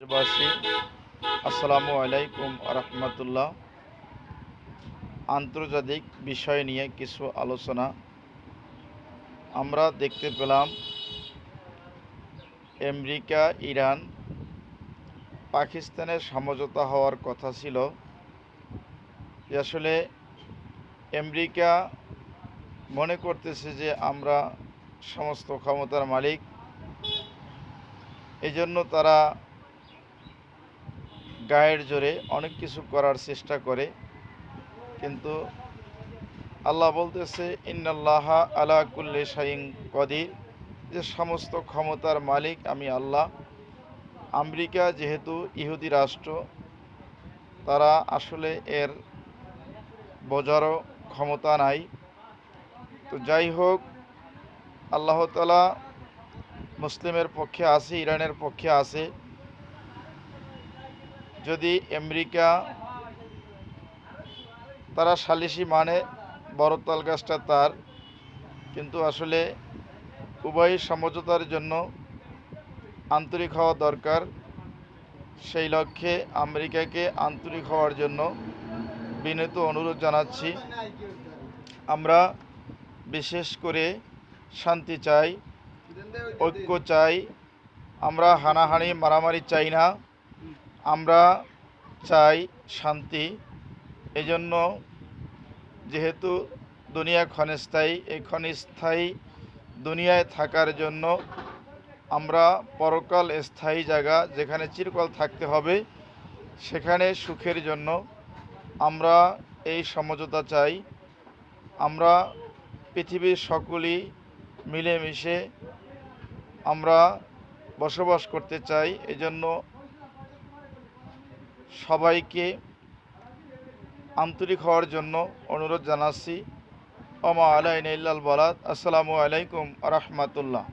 বাসী আসসালামু আলাইকুম রহমতুল্লাহ। আন্তর্জাতিক বিষয় নিয়ে কিছু আলোচনা। আমরা দেখতে পেলাম আমেরিকা ইরান পাকিস্তানের সমঝোতা হওয়ার কথা ছিল, যে আসলে আমেরিকা মনে করতেছে যে আমরা সমস্ত ক্ষমতার মালিক, এজন্য তারা গায়ের জোরে অনেক কিছু করার চেষ্টা করে। কিন্তু আল্লাহ বলতেছে ইন্নাল্লাহা আলা কুল্লি শাইইন কদির, যে সমস্ত ক্ষমতার মালিক আমি আল্লাহ। আমেরিকা যেহেতু ইহুদি রাষ্ট্র, তারা আসলে এর বোঝারও ক্ষমতা নাই। তো যাই হোক, আল্লাহ তাআলা মুসলিমের পক্ষে আছে, ইরানের পক্ষে আছে। যদি আমেরিকা তারা সালিশি মানে বড় তাল গাছটা তার, কিন্তু আসলে উভয় সমঝোতার জন্য আন্তরিক হওয়া দরকার। সেই লক্ষ্যে আমেরিকাকে আন্তরিক হওয়ার জন্য বিনীত অনুরোধ জানাচ্ছি। আমরা বিশেষ করে শান্তি চাই, ঐক্য চাই। আমরা হানাহানি মারামারি চাই না, আমরা চাই শান্তি। এজন্য যেহেতু দুনিয়া ক্ষণস্থায়ী, এই ক্ষণস্থায়ী দুনিয়ায় থাকার জন্য আমরা পরকাল স্থায়ী জায়গা, যেখানে চিরকাল থাকতে হবে, সেখানে সুখের জন্য আমরা এই সমঝোতা চাই। আমরা পৃথিবীর সকলেই মিলেমিশে আমরা বসবাস করতে চাই। এজন্য সবাইকে আন্তরিক হওয়ার জন্য অনুরোধ জানাচ্ছি। ওমা আলাইনা ইল্লাল বালাগ। আসসালামু আলাইকুম রহমতুল্লাহ।